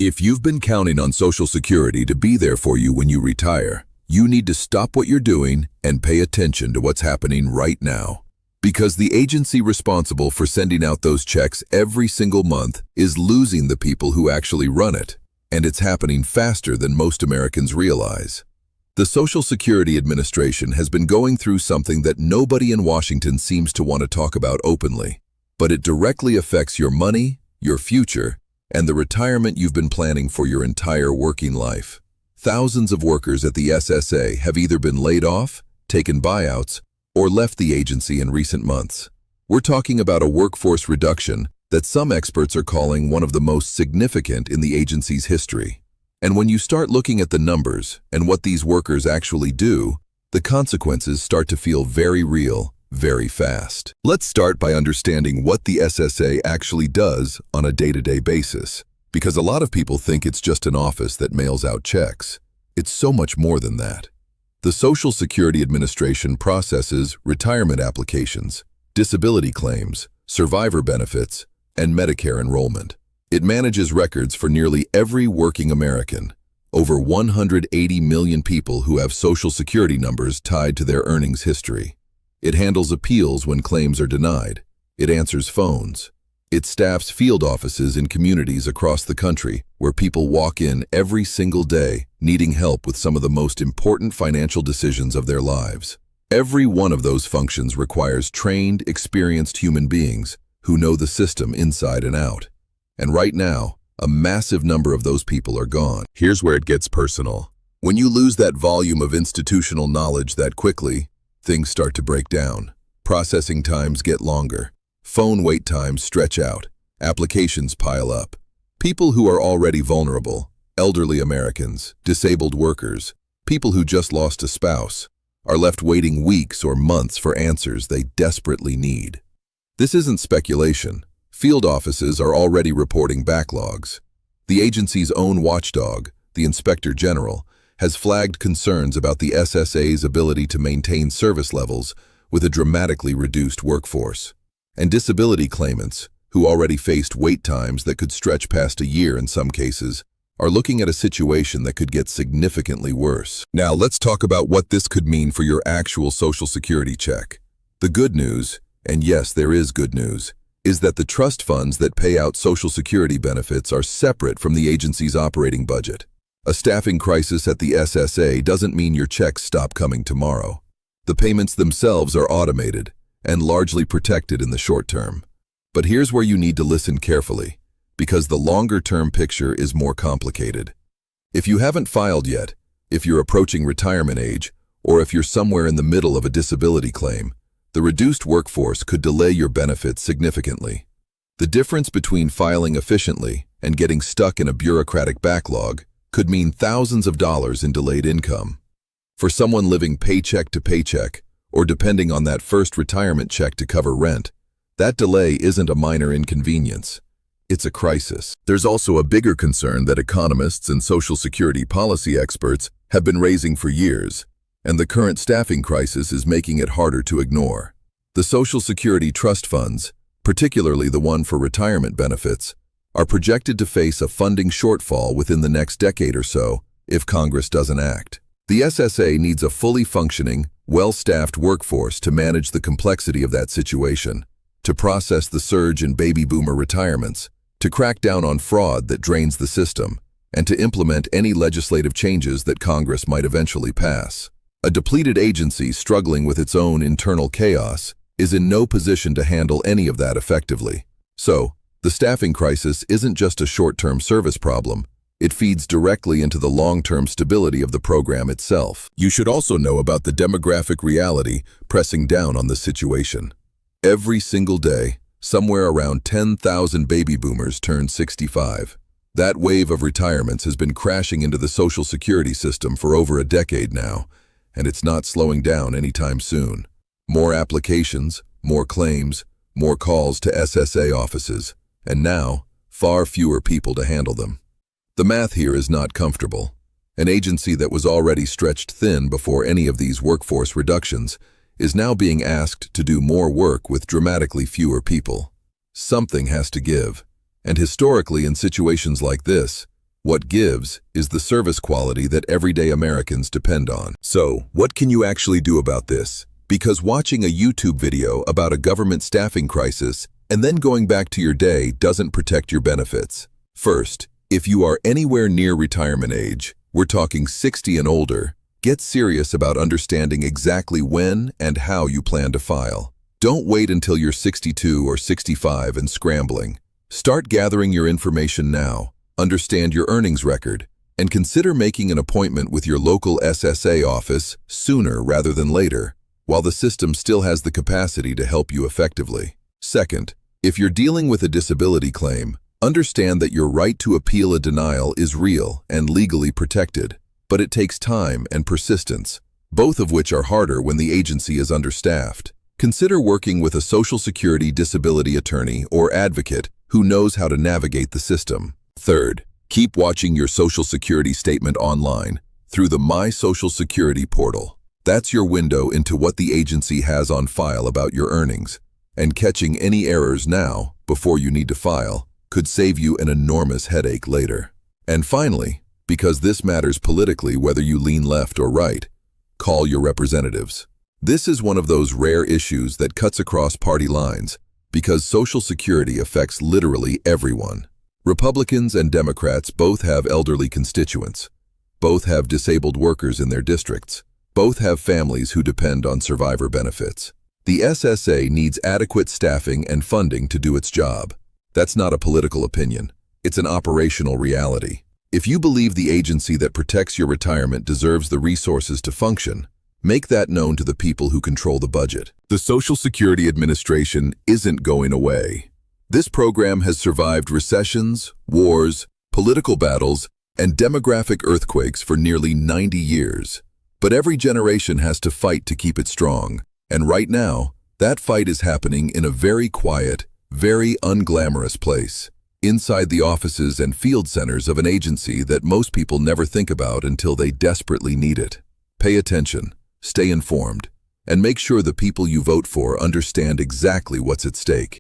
If you've been counting on Social Security to be there for you when you retire, you need to stop what you're doing and pay attention to what's happening right now. Because the agency responsible for sending out those checks every single month is losing the people who actually run it, and it's happening faster than most Americans realize. The Social Security Administration has been going through something that nobody in Washington seems to want to talk about openly, but it directly affects your money, your future, and the retirement you've been planning for your entire working life. Thousands of workers at the SSA have either been laid off, taken buyouts, or left the agency in recent months. We're talking about a workforce reduction that some experts are calling one of the most significant in the agency's history. And when you start looking at the numbers and what these workers actually do, the consequences start to feel very real, very fast. Let's start by understanding what the SSA actually does on a day-to-day basis, because a lot of people think it's just an office that mails out checks. It's so much more than that. The Social Security Administration processes retirement applications, disability claims, survivor benefits, and Medicare enrollment. It manages records for nearly every working American, over 180 million people who have Social Security numbers tied to their earnings history. It handles appeals when claims are denied. It answers phones. It staffs field offices in communities across the country where people walk in every single day needing help with some of the most important financial decisions of their lives. Every one of those functions requires trained, experienced human beings who know the system inside and out. And right now, a massive number of those people are gone. Here's where it gets personal. When you lose that volume of institutional knowledge that quickly, things start to break down. Processing times get longer. Phone wait times stretch out. Applications pile up. People who are already vulnerable, elderly Americans, disabled workers, people who just lost a spouse, are left waiting weeks or months for answers they desperately need. This isn't speculation. Field offices are already reporting backlogs. The agency's own watchdog, the Inspector General, has flagged concerns about the SSA's ability to maintain service levels with a dramatically reduced workforce. And disability claimants, who already faced wait times that could stretch past a year in some cases, are looking at a situation that could get significantly worse. Now let's talk about what this could mean for your actual Social Security check. The good news, and yes, there is good news, is that the trust funds that pay out Social Security benefits are separate from the agency's operating budget. A staffing crisis at the SSA doesn't mean your checks stop coming tomorrow. The payments themselves are automated and largely protected in the short term. But here's where you need to listen carefully, because the longer-term picture is more complicated. If you haven't filed yet, if you're approaching retirement age, or if you're somewhere in the middle of a disability claim, the reduced workforce could delay your benefits significantly. The difference between filing efficiently and getting stuck in a bureaucratic backlog could mean thousands of dollars in delayed income. For someone living paycheck to paycheck, or depending on that first retirement check to cover rent, that delay isn't a minor inconvenience. It's a crisis. There's also a bigger concern that economists and Social Security policy experts have been raising for years, and the current staffing crisis is making it harder to ignore. The Social Security trust funds, particularly the one for retirement benefits, are projected to face a funding shortfall within the next decade or so if Congress doesn't act. The SSA needs a fully functioning, well-staffed workforce to manage the complexity of that situation, to process the surge in baby boomer retirements, to crack down on fraud that drains the system, and to implement any legislative changes that Congress might eventually pass. A depleted agency struggling with its own internal chaos is in no position to handle any of that effectively. So, the staffing crisis isn't just a short-term service problem. It feeds directly into the long-term stability of the program itself. You should also know about the demographic reality pressing down on this situation. Every single day, somewhere around 10,000 baby boomers turn 65. That wave of retirements has been crashing into the Social Security system for over a decade now, and it's not slowing down anytime soon. More applications, more claims, more calls to SSA offices, and now, far fewer people to handle them. The math here is not comfortable. An agency that was already stretched thin before any of these workforce reductions is now being asked to do more work with dramatically fewer people. Something has to give, and historically in situations like this, What gives is the service quality that everyday Americans depend on. So, what can you actually do about this? Because watching a YouTube video about a government staffing crisis and then going back to your day doesn't protect your benefits. First, if you are anywhere near retirement age, we're talking 60 and older, get serious about understanding exactly when and how you plan to file. Don't wait until you're 62 or 65 and scrambling. Start gathering your information now, understand your earnings record, and consider making an appointment with your local SSA office sooner rather than later, while the system still has the capacity to help you effectively. Second, if you're dealing with a disability claim, understand that your right to appeal a denial is real and legally protected, but it takes time and persistence, both of which are harder when the agency is understaffed. Consider working with a Social Security disability attorney or advocate who knows how to navigate the system. Third, keep watching your Social Security statement online through the My Social Security portal. That's your window into what the agency has on file about your earnings, and catching any errors now, before you need to file, could save you an enormous headache later. And finally, because this matters politically whether you lean left or right, call your representatives. This is one of those rare issues that cuts across party lines, because Social Security affects literally everyone. Republicans and Democrats both have elderly constituents. Both have disabled workers in their districts. Both have families who depend on survivor benefits. The SSA needs adequate staffing and funding to do its job. That's not a political opinion. It's an operational reality. If you believe the agency that protects your retirement deserves the resources to function, make that known to the people who control the budget. The Social Security Administration isn't going away. This program has survived recessions, wars, political battles, and demographic earthquakes for nearly 90 years. But every generation has to fight to keep it strong. And right now, that fight is happening in a very quiet, very unglamorous place, inside the offices and field centers of an agency that most people never think about until they desperately need it. Pay attention, stay informed, and make sure the people you vote for understand exactly what's at stake.